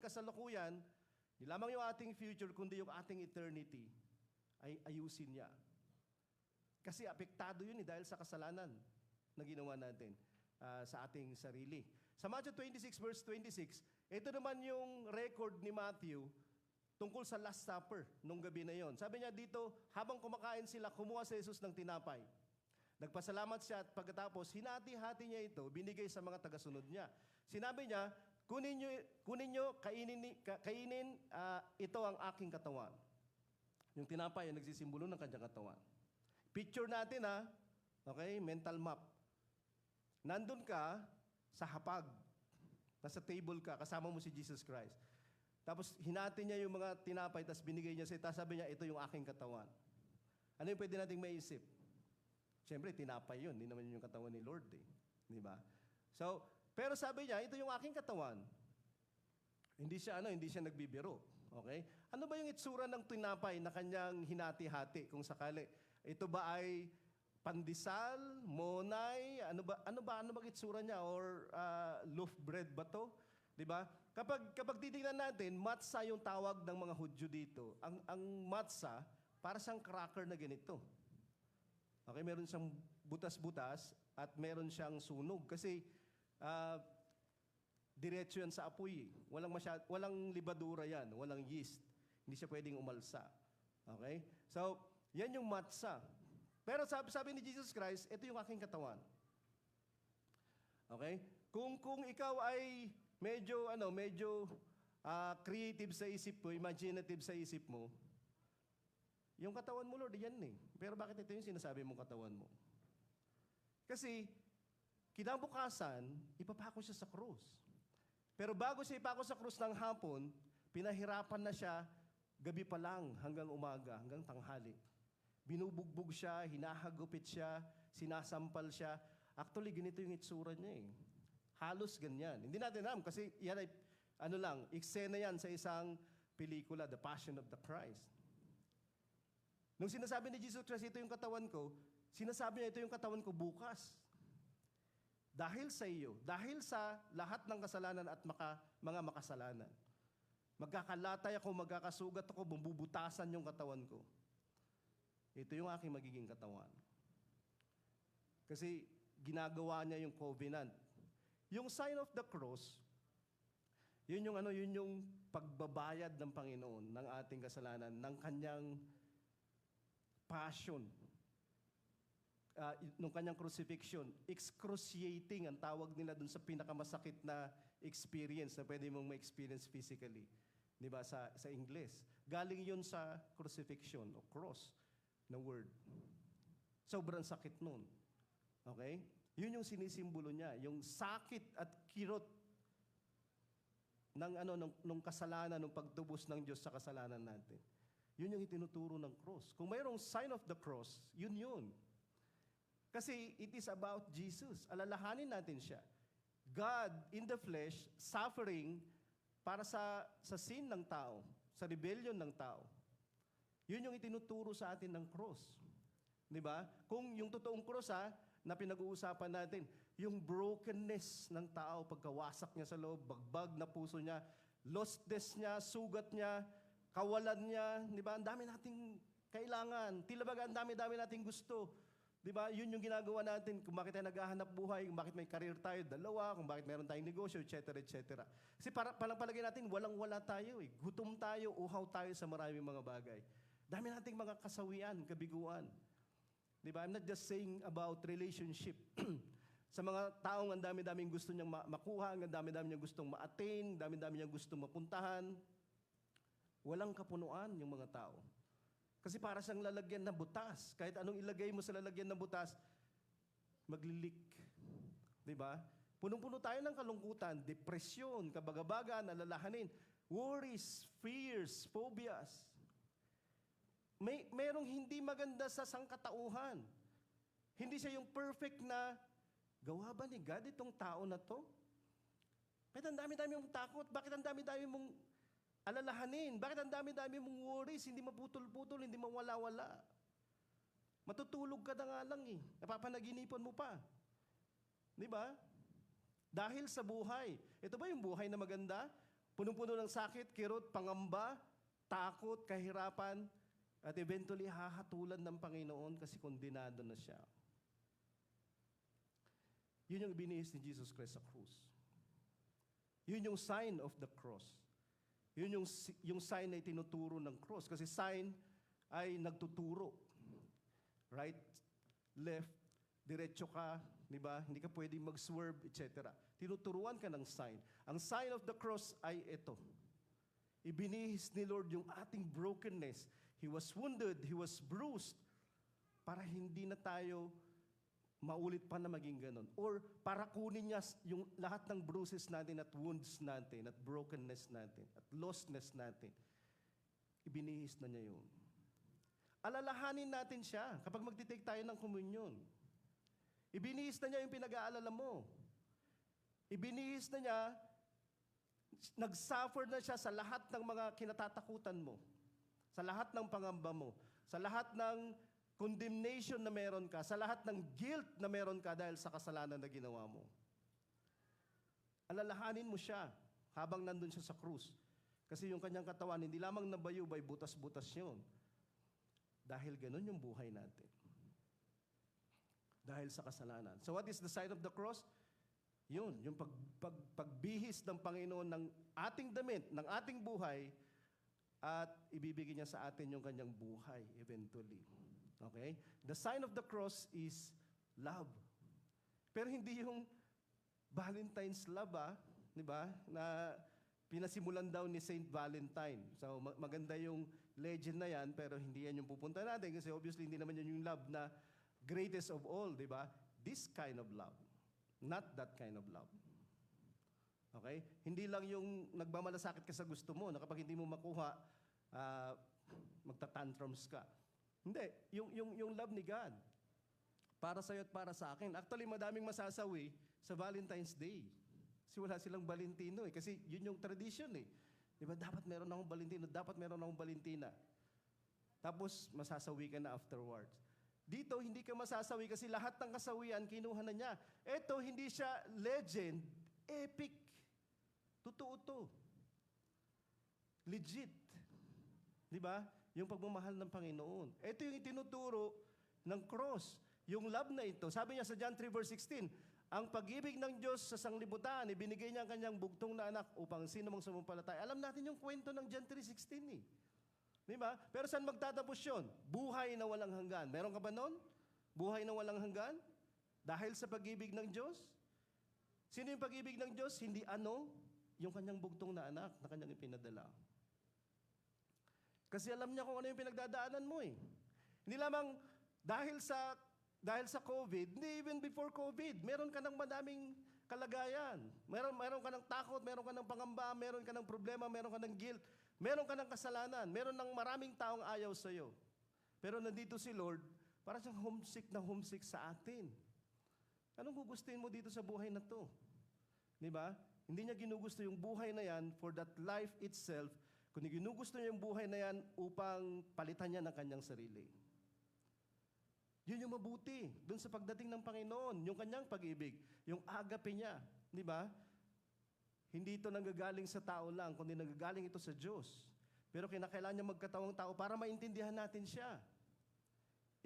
kasalukuyan, di lamang yung ating future, kundi yung ating eternity, ay ayusin niya. Kasi apektado yun dahil sa kasalanan na ginawa natin sa ating sarili. Sa Matthew 26 verse 26, ito naman yung record ni Matthew tungkol sa Last Supper nung gabi na yon. Sabi niya dito, habang kumakain sila, kumuha si Jesus ng tinapay. Nagpasalamat siya at pagkatapos, hinati-hati niya ito, binigay sa mga tagasunod niya. Sinabi niya, kunin niyo, kainin, ito ang aking katawan. Yung tinapay ay nagsisimbolo ng kanyang katawan. Picture natin okay, mental map. Nandun ka sa hapag, nasa table ka, kasama mo si Jesus Christ. Tapos hinati niya yung mga tinapay, tapos binigay niya sa ita, sabi niya, ito yung aking katawan. Ano yung pwede nating maisip? Siyempre, tinapay yun, hindi naman yung katawan ni Lord Di ba? So, pero sabi niya, ito yung aking katawan. Hindi siya nagbibiro. Okay? Ano ba yung itsura ng tinapay na kanyang hinati-hati kung sakali? Ito ba ay pandesal, monay, ano ba itsura niya? Or loaf bread ba to? 'Di ba? Kapag titingnan natin, matzah yung tawag ng mga Hudyo dito. Ang matzah, para siyang cracker na ganito. Okay, meron siyang butas-butas at meron siyang sunog. Kasi diretso yan sa apoy. Walang libadura yan, walang yeast. Hindi siya pwedeng umalsa. Okay? So, yan yung matzah. Pero sabi ni Jesus Christ, ito yung aking katawan. Okay? Kung ikaw ay medyo creative sa isip mo, imaginative sa isip mo, yung katawan mo, Lord, yan Pero bakit ito yung sinasabi mong katawan mo? Kasi, kinabukasan, ipapako siya sa krus. Pero bago siya ipako sa krus ng hapon, pinahirapan na siya gabi pa lang hanggang umaga, hanggang tanghali. Binubugbog siya, hinahagupit siya, sinasampal siya. Actually, ganito yung itsura niya Halos ganyan. Hindi natin alam kasi yan ay, eksena yan sa isang pelikula, The Passion of the Christ. Nung sinasabi ni Jesus Christ, ito yung katawan ko, sinasabi niya, ito yung katawan ko bukas. Dahil sa iyo, dahil sa lahat ng kasalanan at mga makasalanan. Magkakalatay ako, magkakasugat ako, bubutasan yung katawan ko. Ito yung aking magiging katawan. Kasi ginagawa niya yung covenant. Yung sign of the cross, yun yung pagbabayad ng Panginoon ng ating kasalanan, ng kanyang passion, nung kanyang crucifixion. Excruciating ang tawag nila dun sa pinakamasakit na experience na pwede mong ma-experience physically. Di ba? Sa English. Galing yun sa crucifixion o cross na word. Sobrang sakit nun. Okay? Yun yung sinisimbolo niya. Yung sakit at kirot ng kasalanan, ng pagtubos ng Diyos sa kasalanan natin. Yun yung itinuturo ng cross. Kung mayroong sign of the cross, yun. Kasi it is about Jesus. Alalahanin natin siya. God in the flesh, suffering para sa sin ng tao, sa rebellion ng tao. Yun yung itinuturo sa atin ng cross. Di ba? Kung yung totoong cross na pinag-uusapan natin, yung brokenness ng tao, pagkawasak niya sa loob, bagbag na puso niya, lostness niya, sugat niya, kawalan niya, di ba? Ang dami nating kailangan. Tila baga, ang dami-dami nating gusto. Di ba? Yun yung ginagawa natin kung bakit tayo naghahanap buhay, kung bakit may career tayo, dalawa, kung bakit meron tayong negosyo, etc., etc. Kasi palagay natin, walang-wala tayo. Gutom tayo, uhaw tayo sa maraming mga bagay. Dami nating mga kasawian, kabiguan. Di ba? I'm not just saying about relationship. Sa mga taong ang dami-daming gusto niyang makuha, ang dami-dami niyang gustong ma-attain, dami-dami niyang gustong mapuntahan, walang kapunuan yung mga tao. Kasi para siyang lalagyan ng butas. Kahit anong ilagay mo sa lalagyan ng butas, maglilik. Diba? Punong-puno tayo ng kalungkutan, depresyon, kabagabagan, alalahanin, worries, fears, phobias. Merong hindi maganda sa sangkatauhan. Hindi siya yung perfect na, gawa ba ni God itong tao na to? Bakit ang dami-dami mong takot? Bakit ang dami-dami mong alalahanin? Bakit ang dami-dami mong worries? Hindi maputol-putol, hindi mawala-wala. Matutulog ka na nga lang Napapanaginipan mo pa. Di ba? Dahil sa buhay. Ito ba yung buhay na maganda? punong-puno ng sakit, kirot, pangamba, takot, kahirapan, at eventually hahatulan ng Panginoon kasi kondenado na siya. Yun yung ibinihis ni Jesus Christ sa krus. Yun yung sign of the cross. Yun yung sign na itinuturo ng cross. Kasi sign ay nagtuturo. Right, left, diretso ka, di ba? Hindi ka pwedeng mag-swerve, etc. Tinuturuan ka ng sign. Ang sign of the cross ay ito. Ibinihis ni Lord yung ating brokenness. He was wounded, He was bruised, para hindi na tayo maulit pa na maging ganon. Or para kunin niya yung lahat ng bruises natin at wounds natin at brokenness natin at lostness natin. Ibinihis na niya yun. Alalahanin natin siya kapag magtitake tayo ng komunyon. Ibinihis na niya yung pinag-aalala mo. Ibinihis na niya, nag-suffer na siya sa lahat ng mga kinatatakutan mo. Sa lahat ng pangamba mo. Sa lahat ng condemnation na meron ka, sa lahat ng guilt na meron ka dahil sa kasalanan na ginawa mo. Alalahanin mo siya habang nandun siya sa krus. Kasi yung kanyang katawan, hindi lamang nabayubay, butas-butas yun. Dahil ganun yung buhay natin. Dahil sa kasalanan. So what is the sign of the cross? Yun, yung pagbihis ng Panginoon ng ating damit, ng ating buhay, at ibibigay niya sa atin yung kanyang buhay eventually. Okay? The sign of the cross is love. Pero hindi yung Valentine's love, di ba? Na pinasimulan daw ni Saint Valentine. So maganda yung legend na yan, pero hindi yan yung pupunta natin kasi obviously hindi naman yan yung love na greatest of all, di ba? This kind of love. Not that kind of love. Okay? Hindi lang yung nagmamalasakit ka sa gusto mo na kapag hindi mo makuha, magtatantrums ka. Hindi. Yung love ni God. Para sa'yo at para sa akin. Actually, madaming masasawi sa Valentine's Day. Kasi wala silang Valentino eh. Kasi yun yung tradition eh. Diba? Dapat meron akong Valentino. Dapat meron akong Valentina. Tapos, masasawi ka na afterwards. Dito, hindi ka masasawi kasi lahat ng kasawian, kinuha na niya. Ito, hindi siya legend. Epic. Totoo to. Legit. Diba? Yung pagmamahal ng Panginoon. Ito yung itinuturo ng cross. Yung love na ito, sabi niya sa John 3 verse 16, ang pag-ibig ng Diyos sa sanglibutan, ibinigay niya ang kanyang bugtong na anak upang sino mang sumumpalataya. Alam natin yung kwento ng John 3:16 eh. Diba? Pero saan magtatapos yun? Buhay na walang hanggan. Meron ka ba nun? Buhay na walang hanggan? Dahil sa pag-ibig ng Diyos? Sino yung pag-ibig ng Diyos? Hindi ano? Yung kanyang bugtong na anak na kanyang ipinadala. Kasi alam niya kung ano yung pinagdadaanan mo eh. Hindi lamang dahil sa COVID, hindi even before COVID, meron ka ng madaming kalagayan. Meron ka ng takot, meron ka ng pangamba, meron ka ng problema, meron ka ng guilt, meron ka ng kasalanan, meron ng maraming taong ayaw sa'yo. Pero nandito si Lord, para siyang homesick sa atin. Anong gugustuhin mo dito sa buhay na to? Di ba? Hindi niya ginugusto yung buhay na yan for that life itself, kundi ginugusto niya yung buhay na yan upang palitan niya ng kanyang sarili. Yun yung mabuti dun sa pagdating ng Panginoon, yung kanyang pag-ibig, yung agape niya. Di ba? Hindi ito nanggagaling sa tao lang, kundi nanggagaling ito sa Diyos. Pero kinakailangan niya magkatawang tao para maintindihan natin siya.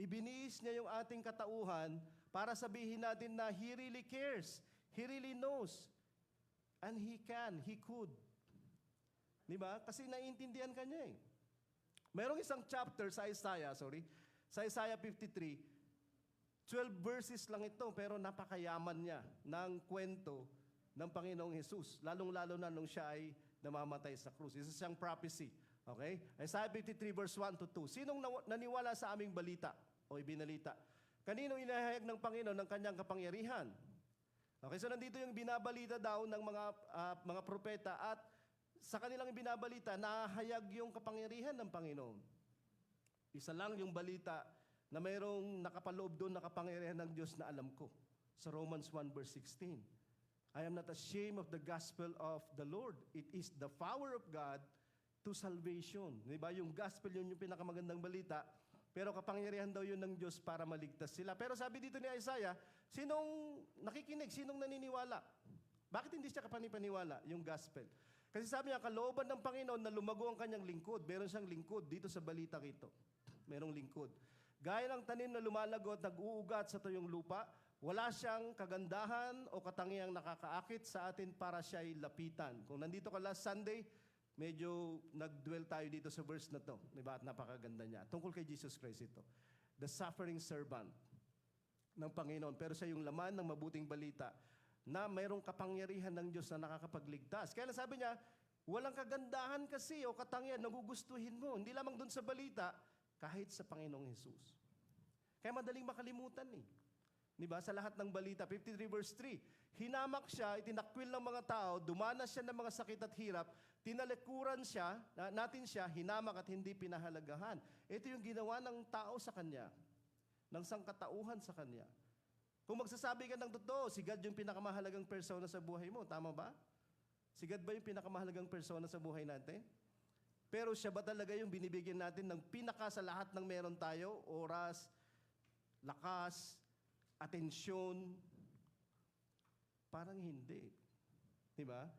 Ibinihis niya yung ating katauhan para sabihin natin na He really cares. He really knows. And He can, He could. Di ba? Kasi naiintindihan ka niya eh. Mayroong isang chapter sa Isaiah 53, 12 verses lang ito, pero napakayaman niya ng kwento ng Panginoong Jesus. Lalong-lalo na nung siya ay namamatay sa krus. Isa siyang prophecy. Okay? Isaiah 53 verse 1 to 2. Sinong naniwala sa aming balita o ibinalita? Kaninong inahayag ng Panginoon ng kanyang kapangyarihan? Okay, so nandito yung binabalita daw ng mga propeta at sa kanilang binabalita, nahayag yung kapangyarihan ng Panginoon. Isa lang yung balita na mayroong nakapaloob doon na kapangyarihan ng Diyos na alam ko. Sa Romans 1 verse 16. I am not ashamed of the gospel of the Lord. It is the power of God to salvation. Diba? Yung gospel yun yung pinakamagandang balita. Pero kapangyarihan daw yun ng Diyos para maligtas sila. Pero sabi dito ni Isaiah, sinong nakikinig? Sinong naniniwala? Bakit hindi siya kapanipaniwala? Yung gospel. Kasi sabi niya, kalooban ng Panginoon na lumago ang kanyang lingkod. Meron siyang lingkod dito sa balitang ito. Merong lingkod. Gaya ng tanim na lumalago at nag-uugat sa tuyong lupa, wala siyang kagandahan o katangiang nakakaakit sa atin para siya'y lapitan. Kung nandito ka last Sunday, medyo nag-dwell tayo dito sa verse na to. Diba? At napakaganda niya. Tungkol kay Jesus Christ ito. The suffering servant ng Panginoon. Pero siya yung laman ng mabuting balita na mayroong kapangyarihan ng Diyos na nakakapagligtas. Kaya sabi niya, walang kagandahan kasi o katangian, nagugustuhin mo. Hindi lamang dun sa balita, kahit sa Panginoong Jesus. Kaya madaling makalimutan eh. Diba? Sa lahat ng balita, 53 verse 3, hinamak siya, itinakwil ng mga tao, dumanas siya ng mga sakit at hirap, tinalikuran siya, natin siya, hinamak at hindi pinahalagahan. Ito yung ginawa ng tao sa kanya, ng sangkatauhan sa kanya. Kung magsasabi ka ng totoo, si God yung pinakamahalagang persona sa buhay mo. Tama ba? Si God ba yung pinakamahalagang persona sa buhay natin? Pero siya ba talaga yung binibigyan natin ng pinaka sa lahat ng meron tayo? Oras, lakas, atensyon? Parang hindi. Diba?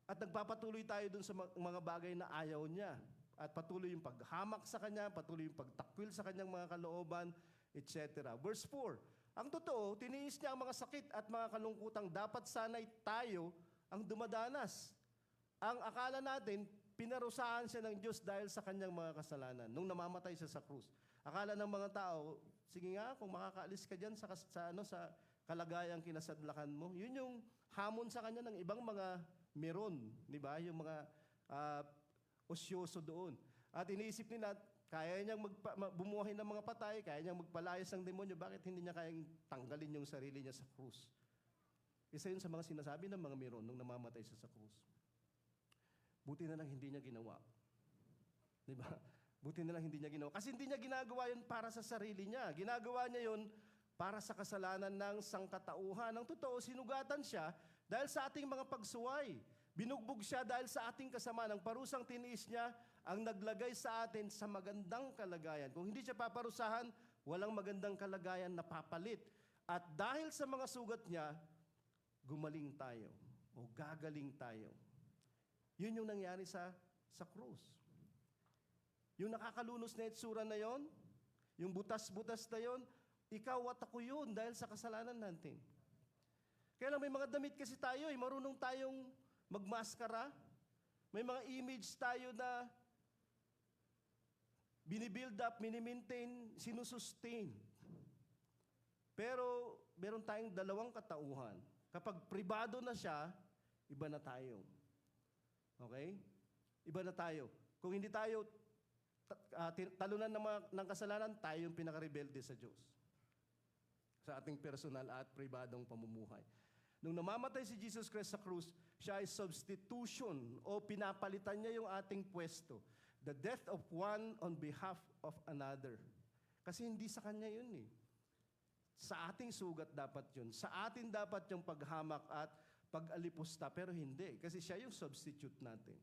At nagpapatuloy tayo dun sa mga bagay na ayaw niya. At patuloy yung paghamak sa kanya, patuloy yung pagtakwil sa kanyang mga kalooban, etc. Verse 4, ang totoo, tiniis niya ang mga sakit at mga kalungkutang dapat sana'y tayo ang dumadanas. Ang akala natin, pinarusahan siya ng Diyos dahil sa kanyang mga kasalanan nung namamatay siya sa krus. Akala ng mga tao, sige nga, kung makakaalis ka dyan sa kalagayang kinasadlakan mo, yun yung hamon sa kanya ng ibang mga meron, di ba? Yung mga osyoso doon. At iniisip nila, kaya niyang bumuhay ng mga patay, kaya niyang magpalayas ng demonyo, bakit hindi niya kayang tanggalin yung sarili niya sa krus? Isa yun sa mga sinasabi ng mga meron nung namamatay siya sa krus. Buti na lang hindi niya ginawa. Di ba? Buti na lang hindi niya ginawa. Kasi hindi niya ginagawa yun para sa sarili niya. Ginagawa niya yun para sa kasalanan ng sangkatauhan. Ang totoo, sinugatan siya dahil sa ating mga pagsuway. Binugbog siya dahil sa ating kasama. Ang parusang tiniis niya ang naglagay sa atin sa magandang kalagayan. Kung hindi siya paparusahan, walang magandang kalagayan na papalit. At dahil sa mga sugat niya, gumaling tayo o gagaling tayo. Yun yung nangyari sa krus. Yung nakakalunos na itsura na yon, yung butas-butas na yon, ikaw at ako yun dahil sa kasalanan natin. Kaya lang may mga damit kasi tayo, marunong tayong magmaskara. May mga image tayo na binibuild up, minimaintain, sinusustain. Pero meron tayong dalawang katauhan. Kapag pribado na siya, iba na tayo. Okay? Iba na tayo. Kung hindi tayo talunan ng kasalanan, tayo yung pinakarebelde sa Diyos. Sa ating personal at pribadong pamumuhay. Nung namamatay si Jesus Christ sa krus, siya ay substitution o pinapalitan niya yung ating pwesto. The death of one on behalf of another. Kasi hindi sa kanya yun eh. Sa ating sugat dapat yun. Sa atin dapat yung paghamak at pag-alipusta. Pero hindi. Kasi siya yung substitute natin.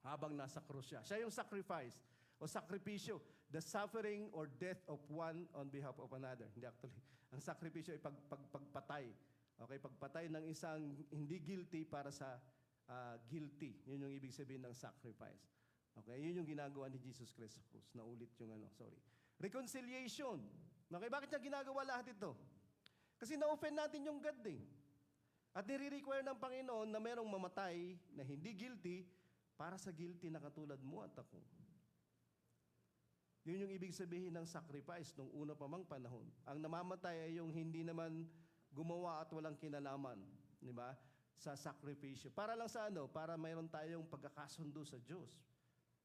Habang nasa krus siya. Siya yung sacrifice o sakripisyo. The suffering or death of one on behalf of another. Hindi actually. Ang sakripisyo ay pagpatay. Okay, pagpatay ng isang hindi guilty para sa guilty. Yun yung ibig sabihin ng sacrifice. Okay, yun yung ginagawa ni Jesus Christ sa krus. Naulit yung reconciliation. Okay, bakit niya ginagawa lahat ito? Kasi na-offend natin yung God eh. At nire-require ng Panginoon na merong mamatay na hindi guilty para sa guilty na katulad mo at ako. Yun yung ibig sabihin ng sacrifice nung una pa mang panahon. Ang namamatay ay yung hindi naman gumawa at walang kinalaman, di ba? Sa sakripisyo. Para lang sa Para mayroon tayong pagkakasundo sa Diyos.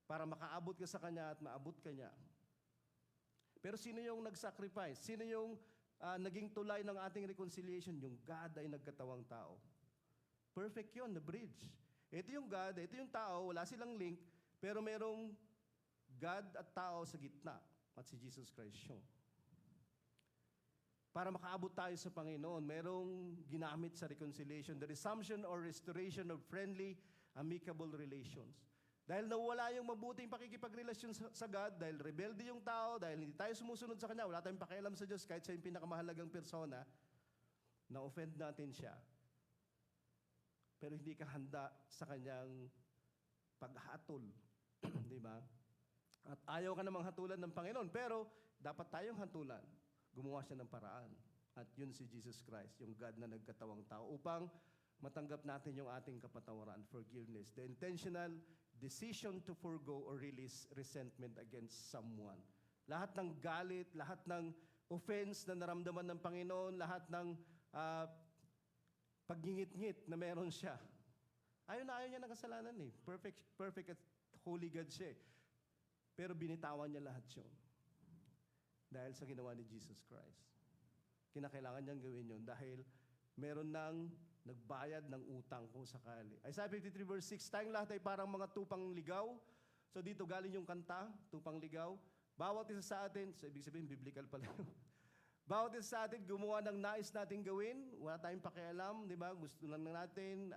Para makaabot ka sa Kanya at maabot ka niya. Pero sino yung nag-sacrifice? Sino yung naging tulay ng ating reconciliation? Yung God ay nagkatawang tao. Perfect yun, the bridge. Ito yung God, ito yung tao, wala silang link, pero merong God at tao sa gitna. At si Jesus Christ yun. Para makaabot tayo sa Panginoon, merong ginamit sa reconciliation, the resumption or restoration of friendly, amicable relations. Dahil nawala yung mabuting pakikipagrelasyon sa God, dahil rebelde yung tao, dahil hindi tayo sumusunod sa Kanya, wala tayong pakialam sa Diyos, kahit siya yung pinakamahalagang persona, na-offend natin siya. pero hindi ka handa sa kanyang paghatol. Di ba? At ayaw ka namang hatulan ng Panginoon, pero dapat tayong hatulan. Gumawa siya ng paraan. At yun si Jesus Christ, yung God na nagkatawang tao, upang matanggap natin yung ating kapatawaran, forgiveness. The intentional decision to forgo or release resentment against someone. Lahat ng galit, lahat ng offense na naramdaman ng Panginoon, lahat ng pagngingit-ngit na meron siya. Ayaw na ayaw niya ng kasalanan eh. Perfect at holy God siya eh. Pero binitawan niya lahat yun. Dahil sa ginawa ni Jesus Christ. Kinakailangan niyang gawin yun dahil meron nang nagbayad ng utang kung sakali. Isaiah 53 verse 6, tayong lahat ay parang mga tupang ligaw. So dito galing yung kanta, tupang ligaw. Bawat isa sa atin, so ibig sabihin, biblical pala yun. Bawat isa sa atin gumawa ng nais nating gawin. Wala tayong pakialam, di ba? Gusto lang natin,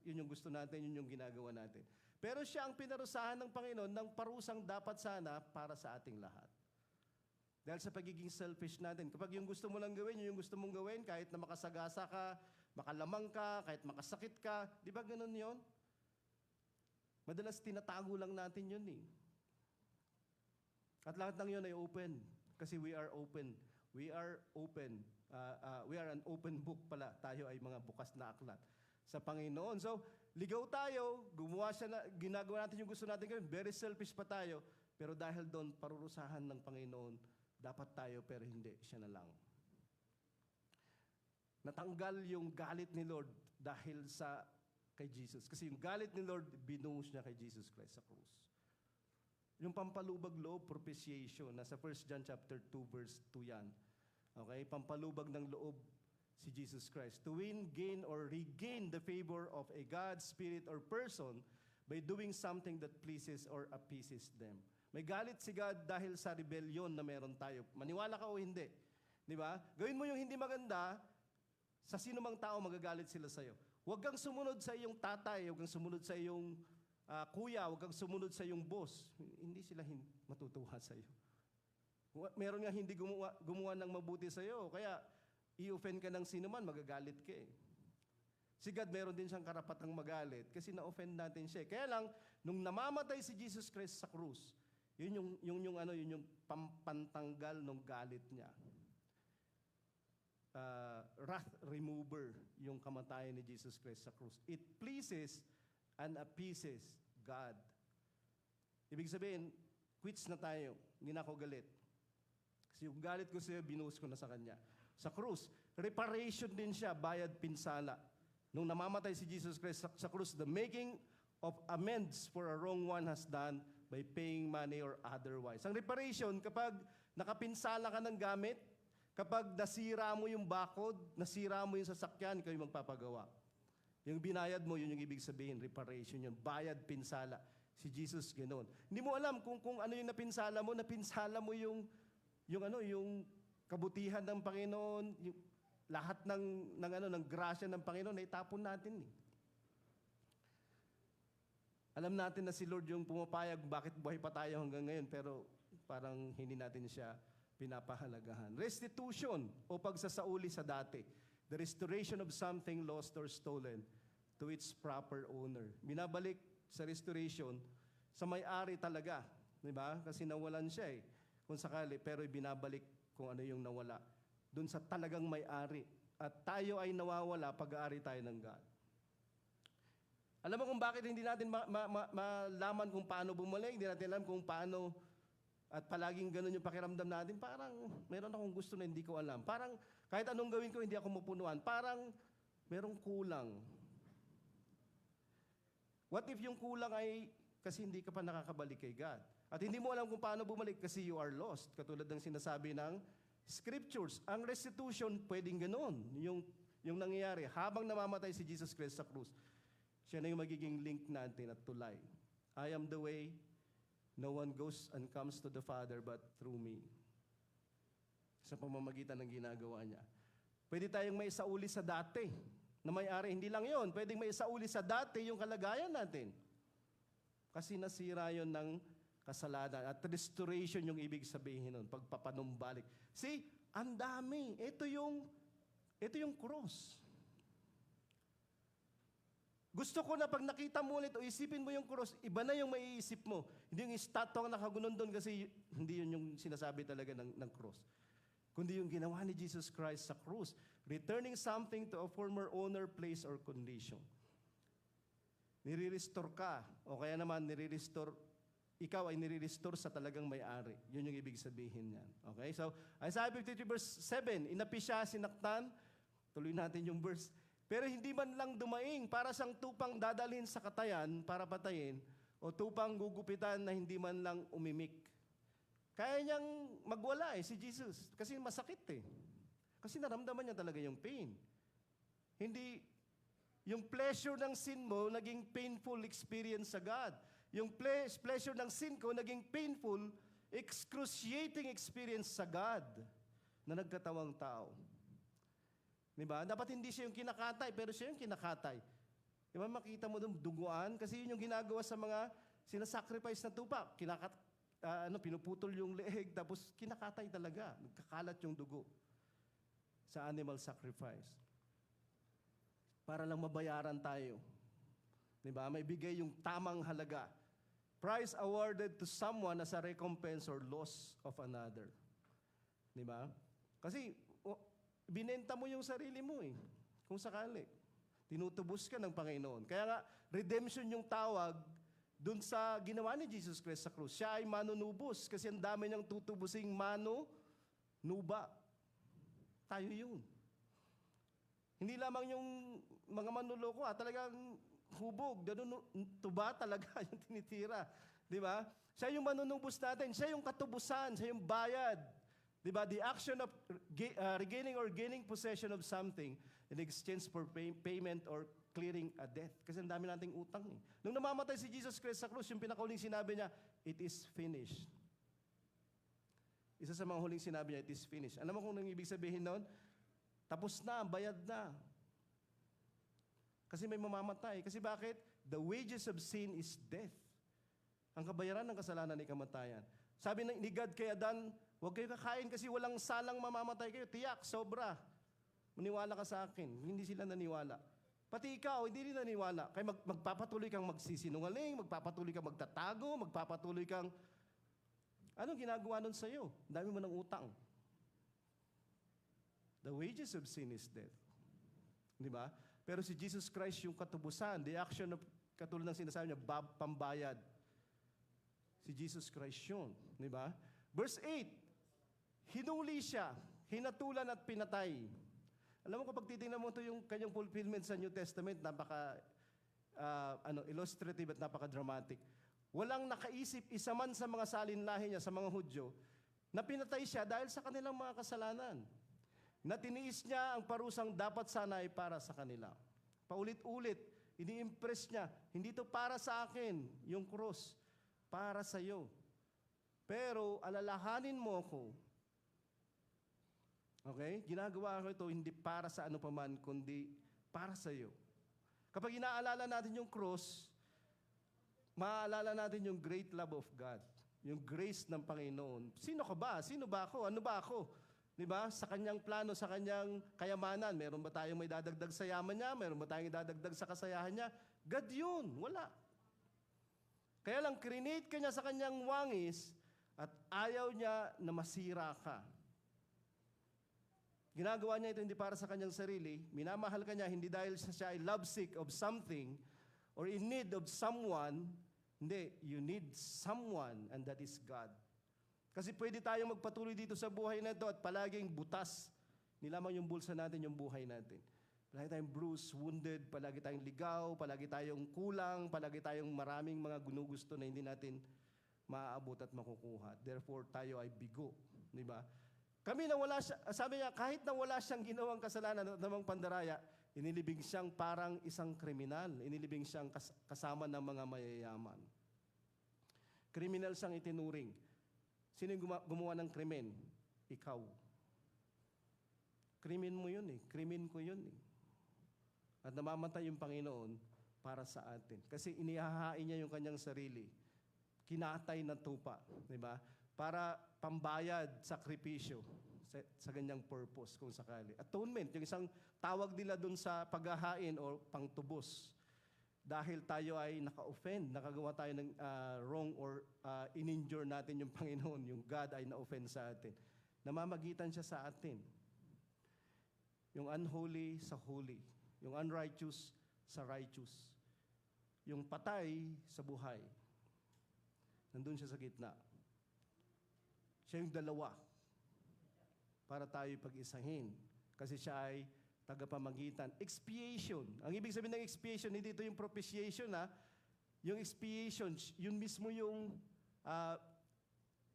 yun yung gusto natin, yun yung ginagawa natin. Pero siya ang pinarusahan ng Panginoon ng parusang dapat sana para sa ating lahat. Dahil sa pagiging selfish natin. Kapag yung gusto mo lang gawin, yung gusto mong gawin, kahit na makasagasa ka, makalamang ka, kahit makasakit ka, di ba ganun yon? Madalas tinatago lang natin yun eh. At lahat ng yun ay open. Kasi we are open. We are open. We are an open book pala. Tayo ay mga bukas na aklat sa Panginoon. So, ligaw tayo, gumawa siya na, ginagawa natin yung gusto natin gawin. Very selfish pa tayo. Pero dahil doon, parurusahan ng Panginoon, dapat tayo pero hindi, siya na lang. Natanggal yung galit ni Lord dahil sa kay Jesus. Kasi yung galit ni Lord, binuhos niya kay Jesus Christ sa krus. Yung pampalubag loob, propitiation, nasa 1 John chapter 2, verse 2 yan. Okay? Pampalubag ng loob si Jesus Christ. To win, gain, or regain the favor of a God, spirit, or person by doing something that pleases or appeases them. May galit si God dahil sa rebellion na meron tayo. Maniwala ka o hindi. Di ba? Gawin mo yung hindi maganda, sa sino mang tao magagalit sila sa'yo. Huwag kang sumunod sa iyong tatay, huwag kang sumunod sa iyong kuya, huwag kang sumunod sa iyong boss. Hindi sila matutuwa sa'yo. Meron nga hindi gumawa ng mabuti sa'yo, kaya i-offend ka ng sino man, magagalit ka eh. Si God meron din siyang karapatang magalit kasi na-offend natin siya. Kaya lang, nung namamatay si Jesus Christ sa krus, yun yung pampantanggal ng galit niya. Wrath remover, yung kamatayan ni Jesus Christ sa krus. It pleases and appeases God. Ibig sabihin, quits na tayo. Hindi na ako galit. Kasi yung galit ko sa'yo, binuhos ko na sa Kanya. Sa krus, reparation din siya, bayad pinsala. Nung namamatay si Jesus Christ sa krus, the making of amends for a wrong one has done by paying money or otherwise. Ang reparation, kapag nakapinsala ka ng gamit, kapag nasira mo yung bakod, nasira mo yung sasakyan, ikaw yung magpapagawa. Yung binayad mo, yun yung ibig sabihin, reparation yun. Bayad, pinsala. Si Jesus, ganoon. Hindi mo alam kung ano yung napinsala mo yung kabutihan ng Panginoon, yung lahat ng grasya ng Panginoon, na itapon natin eh. Alam natin na si Lord yung pumapayag, bakit buhay pa tayo hanggang ngayon, pero parang hindi natin siya pinapahalagahan. Restitution o pagsasauli sa dati. The restoration of something lost or stolen to its proper owner. Binabalik sa restoration sa may-ari talaga. Diba? Kasi nawalan siya eh. Kung sakali, pero binabalik kung ano yung nawala. Doon sa talagang may-ari. At tayo ay nawawala pag-aari tayo ng God. Alam mo kung bakit hindi natin malaman kung paano bumalik, hindi natin alam kung paano, at palaging ganun yung pakiramdam natin, parang meron akong gusto na hindi ko alam. Parang kahit anong gawin ko, hindi ako mapunuan. Parang merong kulang. What if yung kulang ay kasi hindi ka pa nakakabalik kay God? At hindi mo alam kung paano bumalik kasi you are lost. Katulad ng sinasabi ng scriptures. Ang restitution, pwedeng ganun. Yung nangyayari, habang namamatay si Jesus Christ sa krus, siya na yung magiging link natin at tulay. I am the way, no one goes and comes to the Father but through me. Sa pamamagitan ng ginagawa niya. Pwede tayong may isauli sa dati na may-ari. Hindi lang yon, pwedeng may isauli sa dati yung kalagayan natin. Kasi nasira yon ng kasalanan. At restoration yung ibig sabihin nun, pagpapanumbalik. See, ang dami. Ito yung cross. Gusto ko na pag nakita mo ulit o isipin mo yung cross, iba na yung maiisip mo. Hindi yung estatwang nakagunon doon kasi hindi yun yung sinasabi talaga ng cross. Kundi yung ginawa ni Jesus Christ sa cross, returning something to a former owner, place, or condition. Nire-restore ka, o kaya naman ikaw ay nire-restore sa talagang may-ari. Yun yung ibig sabihin niyan. Okay? So, Isaiah 53 verse 7, inapi siya, sinaktan. Tuloy natin yung verse. Pero hindi man lang dumaing para siyang tupang dadalhin sa katayan para patayin o tupang gugupitan na hindi man lang umimik. Kaya niyang magwala si Jesus kasi masakit Kasi naramdaman niya talaga yung pain. Hindi yung pleasure ng sin mo naging painful experience sa God. Yung pleasure ng sin ko naging painful, excruciating experience sa God na nagkatawang tao. Diba? Dapat hindi siya yung kinakatay, pero siya yung kinakatay. Diba makita mo doon duguan? Kasi yun yung ginagawa sa mga sinasacrifice na tupa. Pinuputol yung leeg, tapos kinakatay talaga. Nagkakalat yung dugo sa animal sacrifice. Para lang mabayaran tayo. Diba? May bigay yung tamang halaga. Price awarded to someone as a recompense or loss of another. Diba? Kasi, binenta mo yung sarili mo kung sakali. Tinutubos ka ng Panginoon. Kaya nga, redemption yung tawag dun sa ginawa ni Jesus Christ sa krus. Siya ay manunubos kasi ang dami niyang tutubusing manunuba. Tayo yun. Hindi lamang yung mga manloloko, talagang hubog, tuba talaga yung tinitira. Di ba? Siya yung manunubos natin. Siya yung katubusan. Siya yung bayad. Diba? The action of regaining or gaining possession of something in exchange for payment or clearing a debt. Kasi ang dami nating utang Nung namamatay si Jesus Christ sa krus, yung pinakauling sinabi niya, it is finished. Isa sa mga huling sinabi niya, it is finished. Alam mo kung nang ibig sabihin noon? Tapos na, bayad na. Kasi may mamamatay. Kasi bakit? The wages of sin is death. Ang kabayaran ng kasalanan ay kamatayan. Sabi ni God kay Adan, huwag kayo kakain kasi walang salang mamamatay kayo. Tiyak, sobra. Maniwala ka sa akin. Hindi sila naniwala. Pati ikaw, hindi rin naniwala. Kaya magpapatuloy kang magsisinungaling, magpapatuloy kang magtatago, magpapatuloy kang... Anong ginagawa nun sa'yo? Dami mo ng utang. The wages of sin is death. Di ba? Pero si Jesus Christ yung katubusan, the action of, katulad ng sinasabi niya, pambayad. Si Jesus Christ yun. Di ba? Verse 8, hinuli siya, hinatulan at pinatay. Alam mo kapag titingnan mo ito yung kanyang fulfillment sa New Testament, napaka illustrative at napaka-dramatic. Walang nakaisip isa man sa mga salinlahi niya, sa mga Hudyo, na pinatay siya dahil sa kanilang mga kasalanan. Na tiniis niya ang parusang dapat sana ay para sa kanila. Paulit-ulit, ini-impress niya, hindi ito para sa akin, yung cross, para sa iyo. Pero alalahanin mo ako. Okay? Ginagawa ko ito hindi para sa ano paman, kundi para sa iyo. Kapag inaalala natin yung cross, maaalala natin yung great love of God. Yung grace ng Panginoon. Sino ka ba? Sino ba ako? Ano ba ako? Diba? Sa kanyang plano, sa kanyang kayamanan, meron ba tayong may dadagdag sa yaman niya? Meron ba tayong idadagdag sa kasayahan niya? God yun. Wala. Kaya lang, krinate ka niya sa kanyang wangis at ayaw niya na masira ka. Ginagawa niya ito hindi para sa kanyang sarili. Minamahal ka niya hindi dahil siya ay lovesick of something or in need of someone. Hindi, you need someone and that is God. Kasi pwede tayong magpatuloy dito sa buhay na ito at palaging butas. Nilamang yung bulsa natin, yung buhay natin. Palagi tayong bruised, wounded, palagi tayong ligaw, palagi tayong kulang, palagi tayong maraming mga gusto na hindi natin maaabot at makukuha. Therefore, tayo ay bigo. Di ba? Kami na wala siya, sabi niya, kahit na wala siyang ginawang kasalanan at namang pandaraya, inilibing siyang parang isang kriminal. Inilibing siyang kasama ng mga mayayaman. Kriminal siyang itinuring. Sino yung gumawa ng krimen? Ikaw. Krimen mo yun Krimen ko yun At namamatay yung Panginoon para sa atin. Kasi inihahain niya yung kanyang sarili. Kinatay na tupa. Diba? Para pambayad, sakripisyo sa ganyang purpose kung sakali. Atonement, yung isang tawag nila dun sa paghahain o pangtubos. dahil tayo ay naka-offend, nakagawa tayo ng wrong or in-injure natin yung Panginoon, yung God ay na-offend sa atin. Namamagitan siya sa atin. Yung unholy sa holy. Yung unrighteous sa righteous. Yung patay sa buhay. Nandun siya sa gitna. Siya yung dalawa para tayo pag-isahin. Kasi siya ay tagapamagitan. Expiation. Ang ibig sabihin ng expiation, hindi ito yung propitiation, ha? Yung expiation, yun mismo yung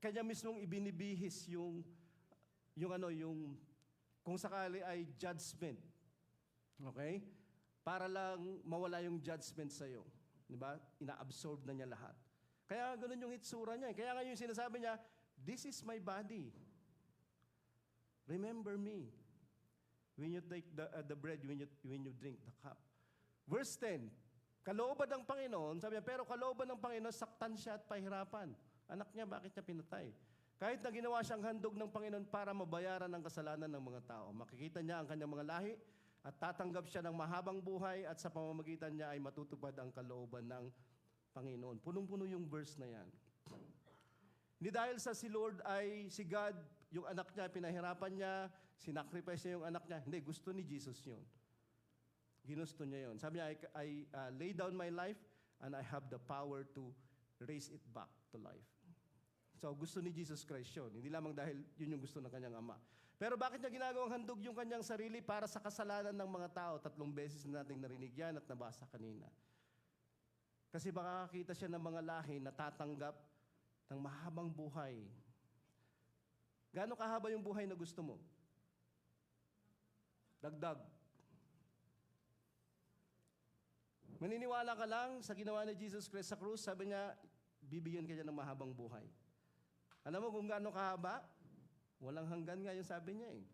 kanya mismong ibinibihis yung kung sakali ay judgment. Okay? Para lang mawala yung judgment sa'yo. Diba? Ina-absorb na niya lahat. Kaya ganun yung itsura niya. Kaya nga yung sinasabi niya, this is my body. Remember me. When you take the bread, when you drink the cup. Verse 10, kalooban ng Panginoon, sabi niya, pero kalooban ng Panginoon, saktan siya at pahirapan. Anak niya, bakit niya pinatay? Kahit na ginawa siyang handog ng Panginoon para mabayaran ang kasalanan ng mga tao. Makikita niya ang kanyang mga lahi at tatanggap siya ng mahabang buhay at sa pamamagitan niya ay matutupad ang kalooban ng Panginoon. Punong-puno yung verse na yan. Hindi dahil sa si Lord ay si God, yung anak niya, pinahirapan niya, sinacrifice niya yung anak niya. Hindi, gusto ni Jesus yun. Ginusto niya yun. Sabi niya, I lay down my life and I have the power to raise it back to life. So, gusto ni Jesus Christ yun. Hindi lamang dahil yun yung gusto ng kanyang ama. Pero bakit niya ginagawang handog yung kanyang sarili para sa kasalanan ng mga tao? 3 beses na nating narinig yan at nabasa kanina. Kasi makakakita siya ng mga lahi na tatanggap ng mahabang buhay. Gaano kahaba yung buhay na gusto mo? Dagdag. Maniniwala ka lang sa ginawa ni Jesus Christ sa krus, sabi niya, bibigyan ka niya ng mahabang buhay. Alam mo kung gaano kahaba? Walang hanggan nga yung sabi niya eh.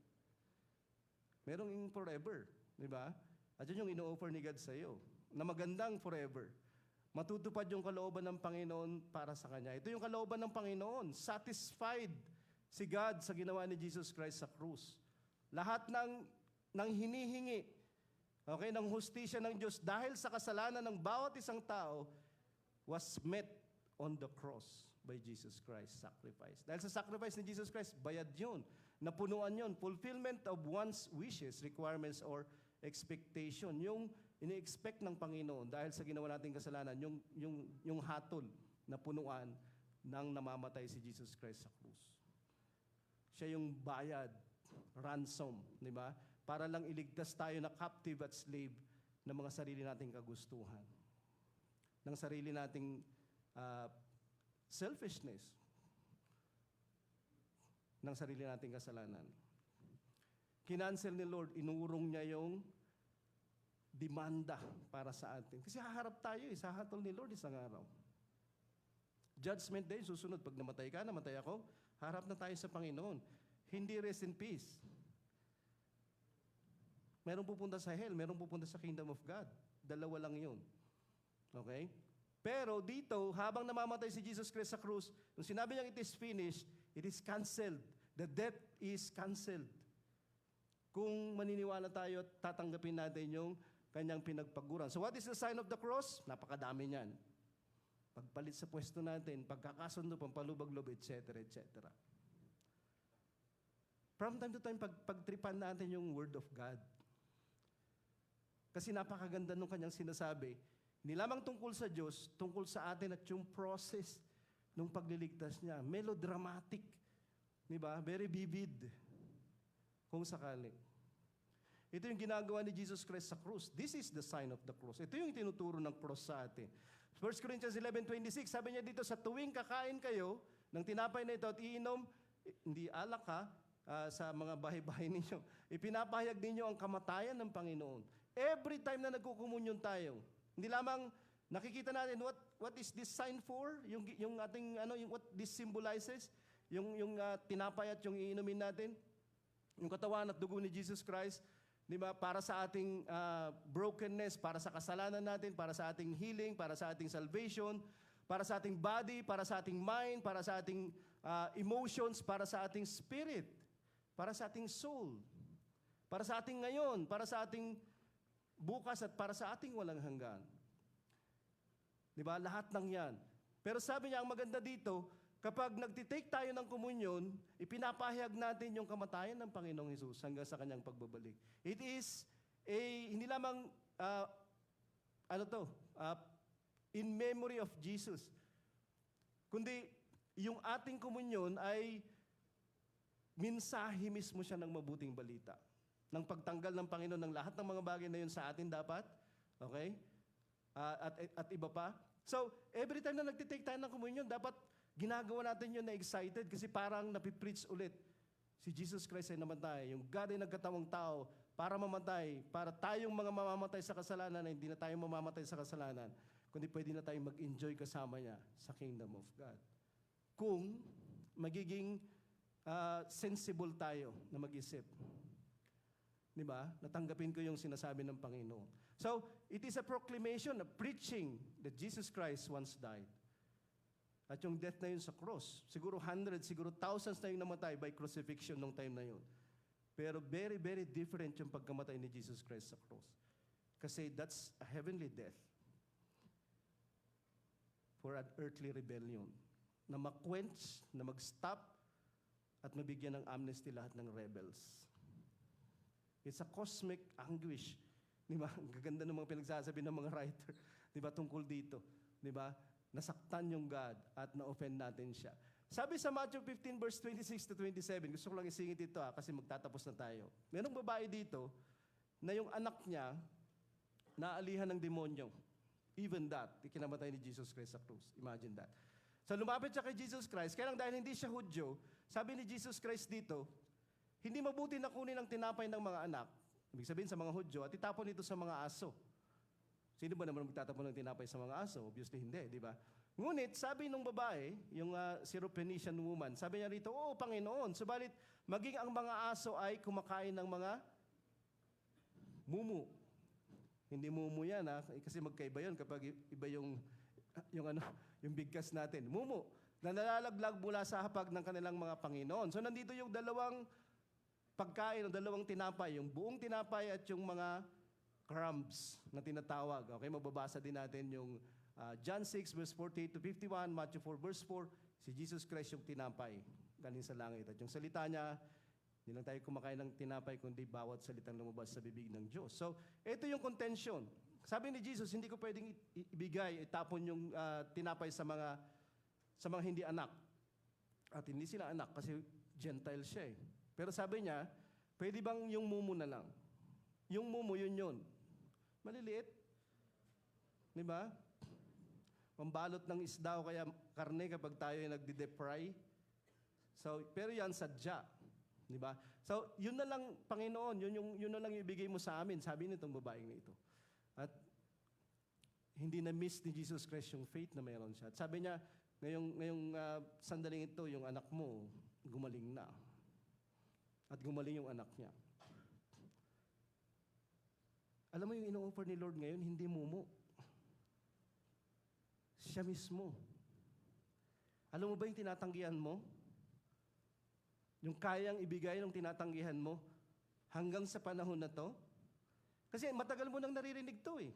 Merong in forever, di ba? At yun yung ino-offer ni God sa iyo, na magandang forever. Matutupad yung kalooban ng Panginoon para sa Kanya. Ito yung kalooban ng Panginoon. Satisfied si God sa ginawa ni Jesus Christ sa krus. Lahat ng hinihingi, okay, ng hustisya ng Diyos dahil sa kasalanan ng bawat isang tao was met on the cross by Jesus Christ's sacrifice. Dahil sa sacrifice ni Jesus Christ, bayad yun. Napunuan yun. Fulfillment of one's wishes, requirements, or expectation. Yung ini-expect ng Panginoon dahil sa ginawa nating kasalanan, yung hatol na punuan ng namamatay si Jesus Christ sa krus. Siya yung bayad, ransom, di ba? Para lang iligtas tayo na captive at slave ng mga sarili nating kagustuhan. Ng sarili nating selfishness. Ng sarili nating kasalanan. Kinancel ni Lord, inurong niya yung demanda para sa atin. Kasi haharap tayo, sahatol ni Lord isang araw. Judgment day, susunod. Pag namatay ka, namatay ako, harap na tayo sa Panginoon. Hindi rest in peace. Merong pupunta sa hell, merong pupunta sa kingdom of God. Dalawa lang yun. Okay? Pero dito, habang namamatay si Jesus Christ sa krus, nung sinabi niyang it is finished, it is canceled. The death is canceled. Kung maniniwala tayo at tatanggapin natin yung kanyang pinagpaguran. So what is the sign of the cross? Napakadami niyan. Pagpalit sa pwesto natin, pagkakasundo, pampalubag-loob, etc., etc. From time to time, pagtripan natin yung Word of God. Kasi napakaganda nung kanyang sinasabi, hindi lamang tungkol sa Diyos, tungkol sa atin at yung process ng pagliligtas niya. Melodramatic. Diba? Very vivid. Kung sakali. Ito yung ginagawa ni Jesus Christ sa krus. This is the sign of the cross. Ito yung tinuturo ng cross sa atin. 1 Corinthians 11:26, sabi niya dito, sa tuwing kakain kayo ng tinapay na ito at iinom, hindi alak ha, sa mga bahay-bahay ninyo, ipinapahayag ninyo ang kamatayan ng Panginoon. Every time na nagkukumunyon tayo, hindi lamang nakikita natin what is this sign for? Yung ating yung what this symbolizes, yung tinapay at yung iinumin natin, yung katawan at dugo ni Jesus Christ, di ba? Para sa ating brokenness, para sa kasalanan natin, para sa ating healing, para sa ating salvation, para sa ating body, para sa ating mind, para sa ating emotions, para sa ating spirit, para sa ating soul, para sa ating ngayon, para sa ating bukas at para sa ating walang hanggan. Di ba? Lahat ng yan. Pero sabi niya, ang maganda dito, kapag nagtitake tayo ng komunyon, ipinapahayag natin yung kamatayan ng Panginoong Hesus hanggang sa kanyang pagbabalik. It is hindi lamang, in memory of Jesus. Kundi, yung ating komunyon ay mensahe mismo siya ng mabuting balita. Ng pagtanggal ng Panginoon ng lahat ng mga bagay na yun sa atin dapat. Okay? At iba pa. So, every time na nagtitake tayo ng komunyon, dapat ginagawa natin yun na excited kasi parang napipreach ulit. Si Jesus Christ ay namatay. Yung God ay nagkatawang tao para mamatay. Para tayong mga mamamatay sa kasalanan na hindi na tayo mamamatay sa kasalanan. Kundi pwede na tayong mag-enjoy kasama niya sa kingdom of God. Kung magiging sensible tayo na mag-isip. Di ba? Natanggapin ko yung sinasabi ng Panginoon. So, it is a proclamation, a preaching that Jesus Christ once died. At yung death na yun sa cross, siguro hundreds, siguro thousands na yung namatay by crucifixion nung time na yun. Pero very, very different yung pagkamatay ni Jesus Christ sa cross. Kasi that's a heavenly death for an earthly rebellion. Na ma-quench, na mag-stop, at mabigyan ng amnesty lahat ng rebels. It's a cosmic anguish. Di ba? Ang gaganda ng mga pinagsasabi ng mga writer. Di ba? Tungkol dito. Di ba? Nasaktan yung God at na-offend natin siya. Sabi sa Matthew 15 verse 26 to 27, gusto ko lang isingit ito kasi magtatapos na tayo. Merong babae dito na yung anak niya naalihan ng demonyo. Even that, ikinamatay ni Jesus Christ sa krus. Imagine that. So lumapit siya kay Jesus Christ, kaya lang dahil hindi siya Hudyo, sabi ni Jesus Christ dito, hindi mabuti na kunin ang tinapay ng mga anak, ibig sabihin sa mga Hudyo, at itapon ito sa mga aso. Sino ba naman magtatapon ng tinapay sa mga aso? Obviously hindi, di ba? Ngunit, sabi nung babae, yung Syrophoenician woman, sabi niya rito, oo, Panginoon, subalit maging ang mga aso ay kumakain ng mga mumu. Hindi mumu yan, kasi magkaiba yun kapag iba yung bigkas natin. Mumu, na nalalaglag mula sa hapag ng kanilang mga Panginoon. So, nandito yung dalawang pagkain, o dalawang tinapay, yung buong tinapay at yung mga crumbs na tinatawag. Okay, mababasa din natin yung John 6 verse 48 to 51, Matthew 4 verse 4, si Jesus Christ yung tinapay galing sa langit. At yung salita niya, hindi lang tayo kumakain ng tinapay, kundi bawat salitang lumabas sa bibig ng Diyos. So, ito yung contention. Sabi ni Jesus, hindi ko pwedeng ibigay, itapon yung tinapay sa mga hindi anak. At hindi sila anak kasi Gentile siya eh. Pero sabi niya, pwede bang yung mumu na lang? Yung mumu, yun. Maliliit. Di ba? Pambalot ng isda o kaya karne kapag tayo ay nagdi-deep-fry. So, pero yan sadya. Di ba? So, yun na lang, Panginoon, yun na lang ibigay mo sa amin, sabi nitong babaeng nito. At hindi na-miss ni Jesus Christ yung faith na mayroon siya. At sabi niya, ngayong sandaling ito, yung anak mo, gumaling na. At gumaling yung anak niya. Alam mo yung ino-offer ni Lord ngayon, hindi mumu. Siya mismo. Alam mo ba yung tinatanggihan mo? Yung kayang ibigay ng tinatanggihan mo hanggang sa panahon na to? Kasi matagal mo nang naririnig to eh.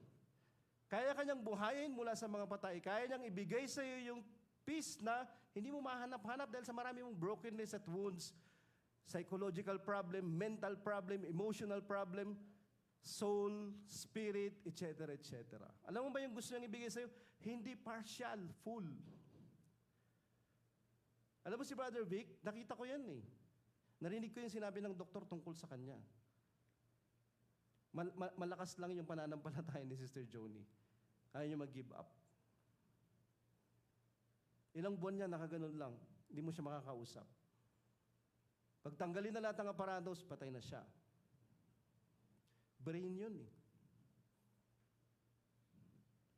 Kaya kanyang buhayin mula sa mga patay. Kaya niyang ibigay sa iyo yung peace na hindi mo mahanap-hanap dahil sa marami mong brokenness at wounds, psychological problem, mental problem, emotional problem, soul, spirit, etc., etc. Alam mo ba yung gusto niyang ibigay sa iyo? Hindi partial, full. Alam mo si Brother Vic, nakita ko yan eh. Narinig ko yung sinabi ng doktor tungkol sa kanya. Malakas lang yung pananampalataya ni Sister Joni. Ayaw niya mag-give up. Ilang buwan niya, nakaganon lang. Hindi mo siya makakausap. Pagtanggalin na lahat ng aparatos, patay na siya. Brain yun eh.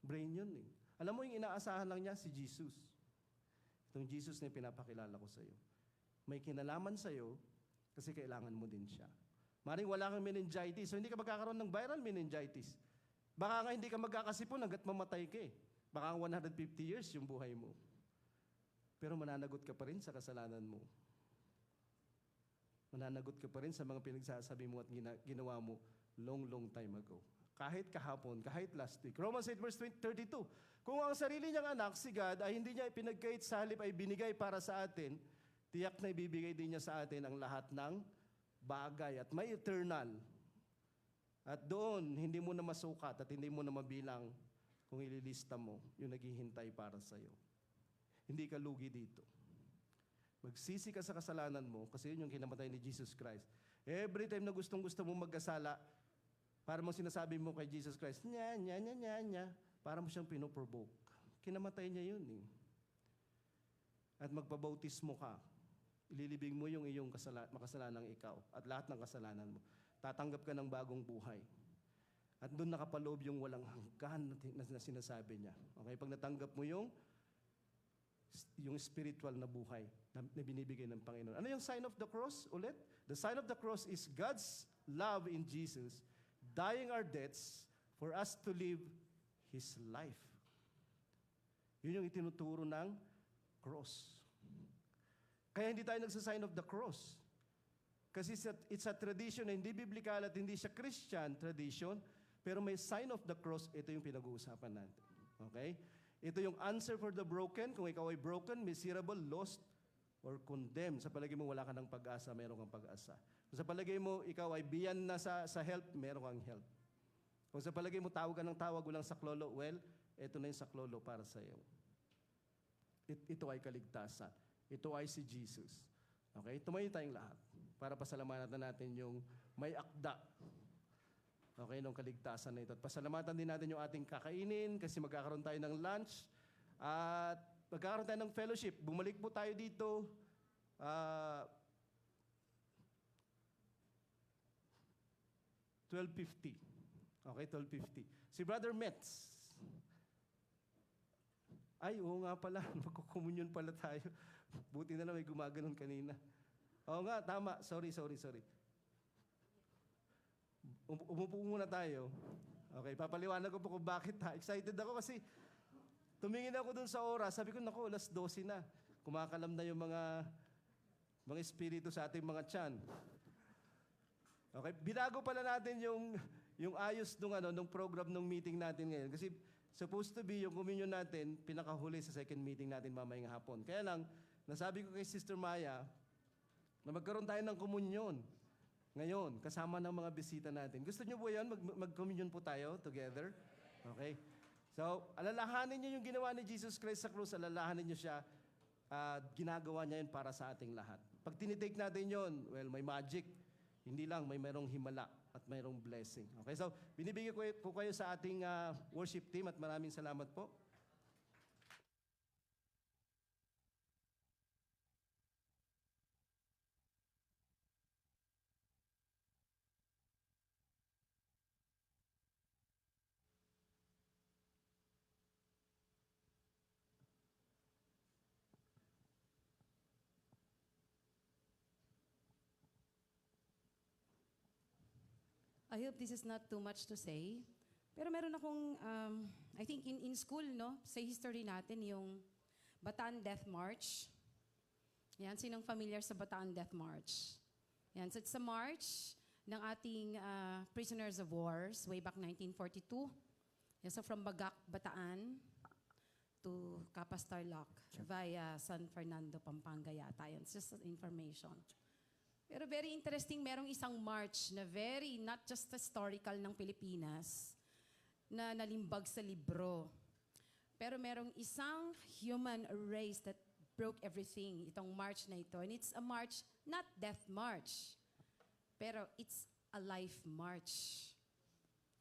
Brain yun eh. Alam mo yung inaasahan lang niya, si Jesus. Itong Jesus na pinapakilala ko sa iyo. May kinalaman sa iyo kasi kailangan mo din siya. Maring wala kang meningitis, so hindi ka magkakaroon ng viral meningitis. Baka nga hindi ka magkakasipon hanggat mamatay ka eh. Baka 150 years yung buhay mo. Pero mananagot ka pa rin sa kasalanan mo. Mananagot ka pa rin sa mga pinagsasabi mo at ginawa mo long time ago. Kahit kahapon, kahit last week. Romans 8 verse 32. Kung ang sarili niyang anak, si God, ay hindi niya ipinagkait sa halip ay binigay para sa atin, tiyak na ibibigay din niya sa atin ang lahat ng bagay at may eternal. At doon, hindi mo na masukat at hindi mo na mabilang kung ililista mo yung naghihintay para sa'yo. Hindi ka lugi dito. Magsisi ka sa kasalanan mo kasi yun yung kinamatay ni Jesus Christ. Every time na gustong-gusto mo magkasala, para mo sinasabi mo kay Jesus Christ, nya, para mo siyang pinoprovoke. Kinamatay niya yun eh. At magpabautismo ka. Ililibing mo yung iyong makasalanang ikaw at lahat ng kasalanan mo. Tatanggap ka ng bagong buhay. At doon nakapaloob yung walang hanggan na sinasabi niya. Okay, pag natanggap mo yung spiritual na buhay na binibigay ng Panginoon. Ano yung sign of the cross ulit? The sign of the cross is God's love in Jesus, dying our debts for us to live His life. Yun yung itinuturo ng cross. Kaya hindi tayo nagsasign of the cross. Kasi it's a tradition na hindi biblical at hindi siya Christian tradition, pero may sign of the cross, ito yung pinag-uusapan natin. Okay? Ito yung answer for the broken. Kung ikaw ay broken, miserable, lost, or condemned. Sa palagay mo, wala ka ng pag-asa, meron kang pag-asa. Kung sa palagay mo, ikaw ay biyan na sa help, meron kang help. Kung sa palagay mo, tawag ka ng tawag, walang saklolo, well, ito na yung saklolo para sa iyo. Ito ay kaligtasan. Ito ay si Jesus. Okay? Tumayo tayong lahat para pasalamatan natin yung may akda. Okay, nung kaligtasan na ito. At pasalamatan din natin yung ating kakainin kasi magkakaroon tayo ng lunch at magkakaroon tayo ng fellowship. Bumalik po tayo dito. 12:50. Okay, 12:50. Si Brother Metz. Ay, oo nga pala. Magkukomunyon pala tayo. Buti na lang may gumaganon kanina. Oo nga, tama. Sorry. Umupo muna tayo. Okay, papaliwanag ko po kung bakit ha. Excited ako kasi tumingin ako dun sa oras. Sabi ko, naku, 12:00 na. Kumakalam na yung mga espiritu sa ating mga tiyan. Okay, binago pala natin yung ayos nung program nung meeting natin ngayon. Kasi supposed to be yung communion natin, pinakahuli sa second meeting natin mamayang hapon. Kaya lang, nasabi ko kay Sister Maya na magkaroon tayo ng komunyon ngayon, kasama ng mga bisita natin. Gusto niyo po yan? Mag-communion po tayo together? Okay? So, alalahanin niyo yung ginawa ni Jesus Christ sa krus, alalahanin niyo siya, ginagawa niya yun para sa ating lahat. Pag tinitake natin yun, well, may magic. Hindi lang, may mayroong himala at mayroong blessing. Okay, so binibigyan ko po kayo sa ating worship team at maraming salamat po. I hope this is not too much to say. Pero meron akong, I think in school, no, sa history natin, yung Bataan Death March. Yan, sinong familiar sa Bataan Death March? Yan, so it's a march ng ating prisoners of wars way back 1942. Yan, so from Bagak, Bataan to Capas Tarlac via San Fernando, Pampanga yata. Yan, it's just information. Pero very interesting, merong isang march na very, not just historical ng Pilipinas, na nalimbag sa libro. Pero merong isang human race that broke everything, itong march na ito. And it's a march, not death march, pero it's a life march.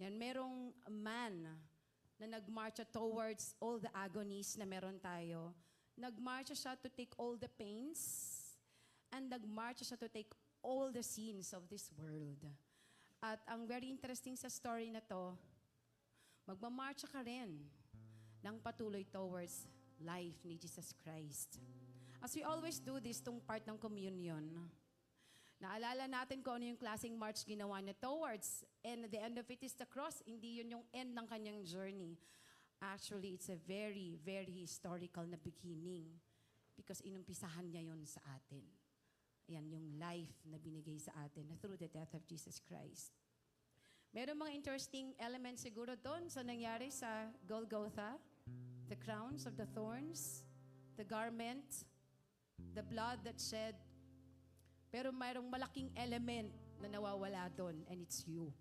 Yan, merong man na nagmarcha towards all the agonies na meron tayo. Nagmarcha siya to take all the pains, and nagmarcha siya to take all the sins of this world. At ang very interesting sa story na to, magmamarcha ka rin ng patuloy towards life ni Jesus Christ. As we always do this, tong part ng communion, naalala natin kung ano yung klaseng march ginawa niya towards, and the end of it is the cross. Hindi yun yung end ng kanyang journey. Actually, it's a very, very historical na beginning because inumpisahan niya yun sa atin. Yan yung life na binigay sa atin through the death of Jesus Christ. Meron mga interesting elements siguro doon sa nangyari sa Golgotha. The crowns of the thorns, the garment, the blood that shed. Pero mayroong malaking element na nawawala doon, and it's you.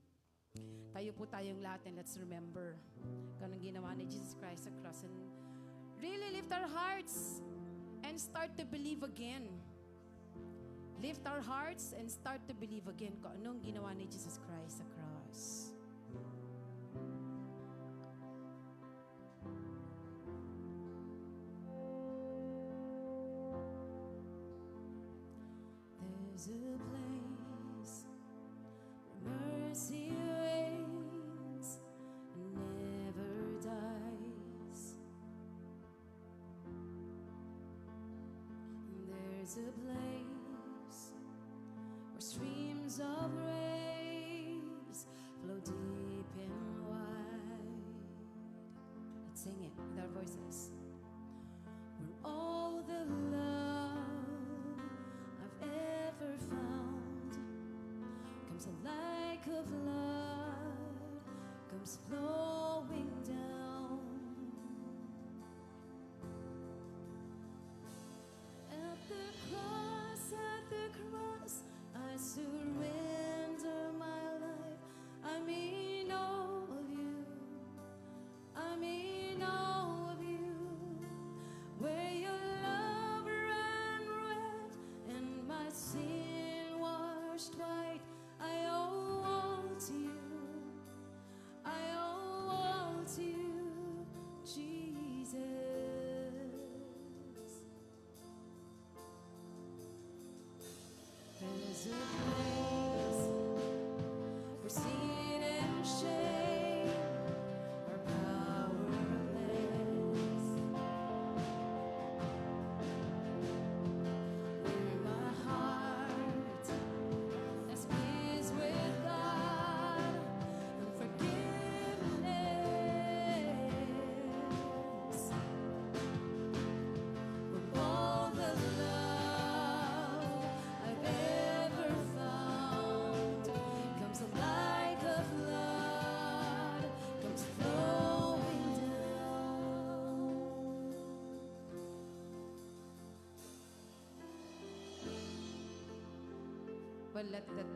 Tayo po tayong lahat, and let's remember kung anong ginawa ni Jesus Christ sa cross. And really lift our hearts and start to believe again. Lift our hearts and start to believe again kung anong ginawa ni Jesus Christ sa cross. There's a place where mercy reigns and never dies. And there's a place where streams of grace flow deep and wide. Let's sing it with our voices. Where all the love I've ever found comes like a flood, comes flowing down. At the cross, I surrender my life. I mean all of you. I mean all of you. Where your love ran red and my sin washed white. I owe all to you. I owe all to you, Jesus. There's a place where sin and shame are powerless. Where my heart has peace with God and forgiveness. Where all the love I've ever found comes like a flood, comes flowing down. Well, let that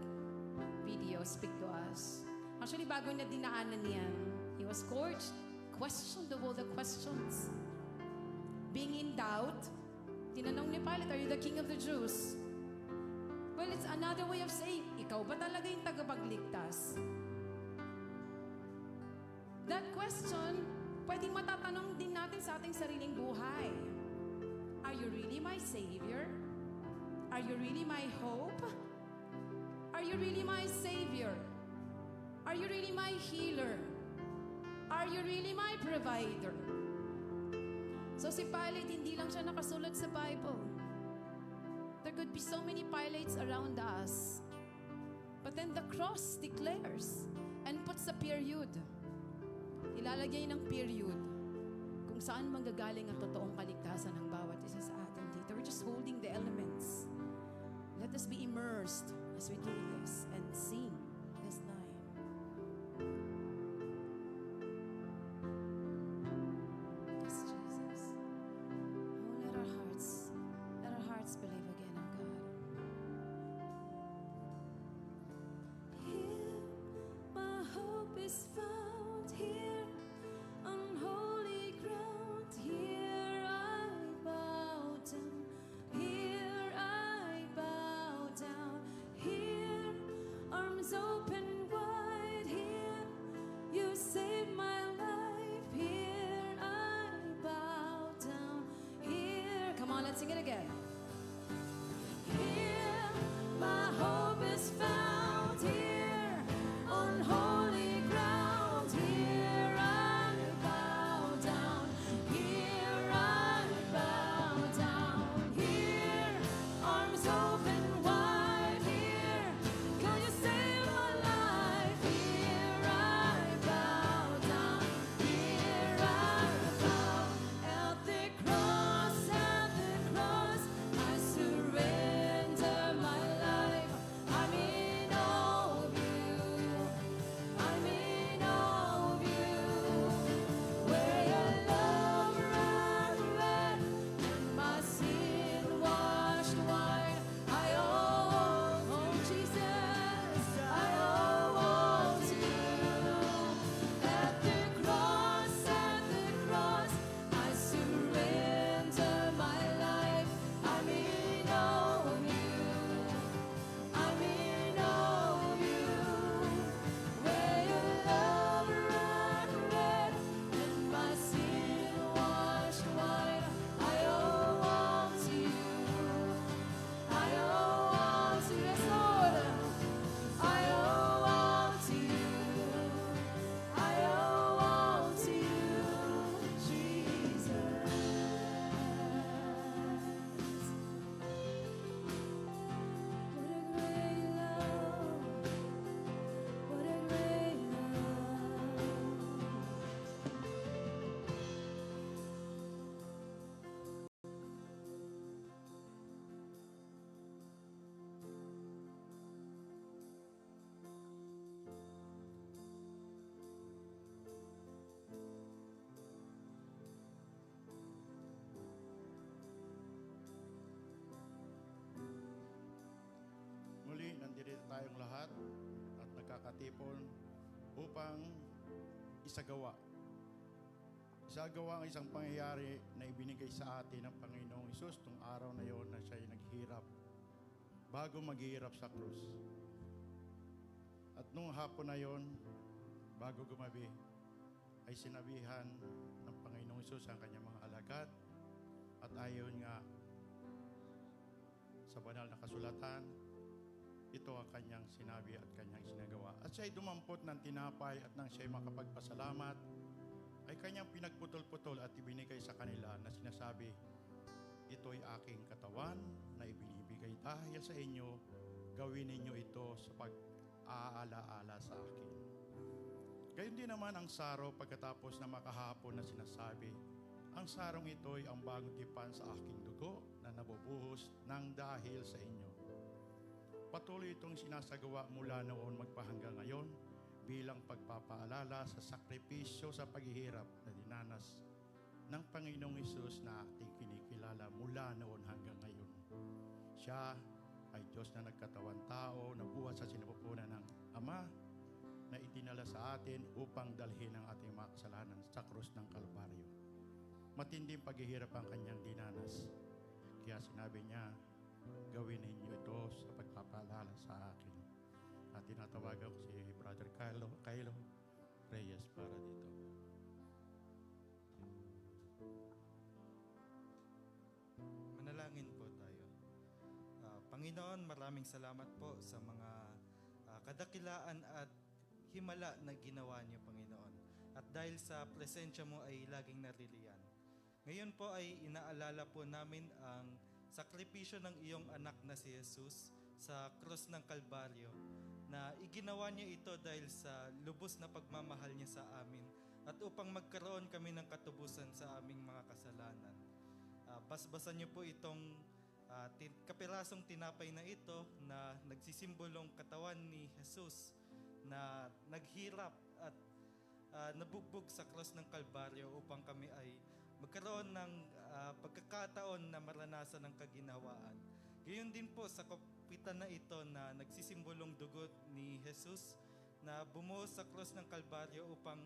video speak to us. Actually, bago niya dinaanan niyan, he was scourged, questioned of all the questions. Being in doubt, tinanong ni Pilate, "Are you the king of the Jews?" Well, it's another way of saying, ikaw ba talaga yung tagapagligtas? That question, pwedeng matatanong din natin sa ating sariling buhay. Are you really my Savior? Are you really my hope? Are you really my Savior? Are you really my healer? Are you really my provider? So si Pilate, hindi lang siya nakasulat sa Bible. There could be so many Pilates around us. But then the cross declares and puts a period. Ilalagay ng period kung saan manggagaling ang totoong kaligtasan ng bawat isa sa atin dito. We're just holding the elements. Let us be immersed as we do this and sing this line. Yes, Jesus. Oh, let our hearts believe again, oh God. Here, my hope is found. Here, on holy ground. Here I bow down. Here I bow down. Here, arms open wide. Here, you saved my life. Here I bow down. Here, come on, let's sing it again. Here, my hope is found. Here, on holy ground. Here I bow down. Here I bow down. Here, arms open wide. Here, can you save my life? Here I bow down. Here I bow. At the cross, I surrender nagkakatipon upang isagawa ang isang pangyayari na ibinigay sa atin ng Panginoong Hesus nung araw na yon na siya'y naghirap bago maghihirap sa krus. At nung hapon na yon, bago gumabi, ay sinabihan ng Panginoong Hesus ang kanyang mga alagad at ayon nga sa banal na kasulatan, ito ang kanyang sinabi at kanyang sinagawa. At siya'y dumampot ng tinapay at nang siya'y makapagpasalamat, ay kanyang pinagputol-putol at ibinigay sa kanila na sinasabi, ito'y aking katawan na ibinibigay dahil sa inyo, gawin ninyo ito sa pag-aalaala sa akin. Gayon din naman ang saro pagkatapos na makahapon na sinasabi, ang sarong ito'y ang bagong tipan sa aking dugo na nabubuhos ng dahil sa inyo. Patuloy itong sinasagawa mula noon magpahanggang ngayon bilang pagpapaalala sa sakripisyo sa paghihirap na dinanas ng Panginoong Hesus na ating kinikilala mula noon hanggang ngayon. Siya ay Diyos na nagkatawan tao na buhat sa sinapupunan ng Ama na itinala sa atin upang dalhin ang ating mga kasalanan sa krus ng Kalbaryo. Matinding paghihirap ang kanyang dinanas. Kaya sinabi niya, gawin ninyo ito sa pagpapaalala sa akin. At tinatawagan ko si Brother Kylo Reyes para dito. Manalangin po tayo. Panginoon, maraming salamat po sa mga kadakilaan at himala na ginawa niyo, Panginoon. At dahil sa presensya mo ay laging naririyan. Ngayon po ay inaalala po namin ang sakripisyo ng iyong anak na si Jesus sa krus ng Kalbaryo, na iginawa niya ito dahil sa lubos na pagmamahal niya sa amin at upang magkaroon kami ng katubusan sa aming mga kasalanan. Basbasan niyo po itong kapirasong tinapay na ito na nagsisimbolong katawan ni Jesus na naghirap at nabugbog sa krus ng Kalbaryo upang kami ay magkaroon ng pagkakataon na maranasan ng kaginhawaan. Gayon din po sa kapitan na ito na nagsisimbolong dugo ni Jesus na bumuhos sa krus ng Kalbaryo upang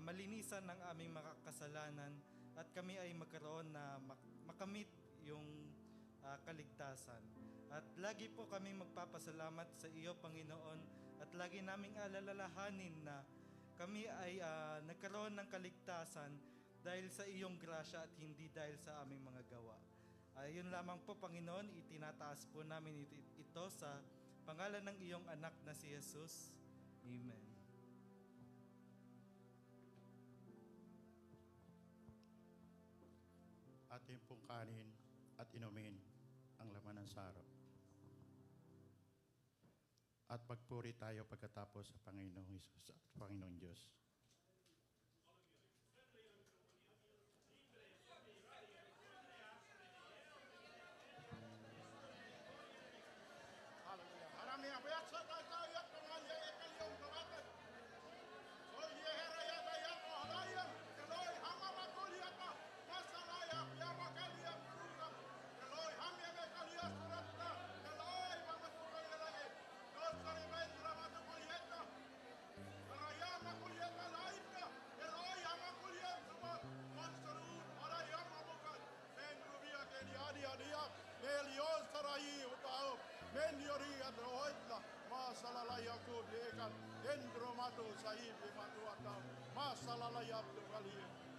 malinisan ang aming mga kasalanan at kami ay magkaroon na makamit yung kaligtasan. At lagi po kami magpapasalamat sa iyo, Panginoon, at lagi naming alalahanin na kami ay nagkaroon ng kaligtasan dahil sa iyong grasya at hindi dahil sa aming mga gawa. Yun lamang po, Panginoon, itinataas po namin ito sa pangalan ng iyong anak na si Jesus. Amen. Atin pong kanin at inumin ang laman ng saro. At magpuri tayo pagkatapos sa Panginoong Hesus at Panginoong Diyos. Masalalaya tu kali,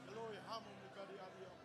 Eloy hamu mukari adia.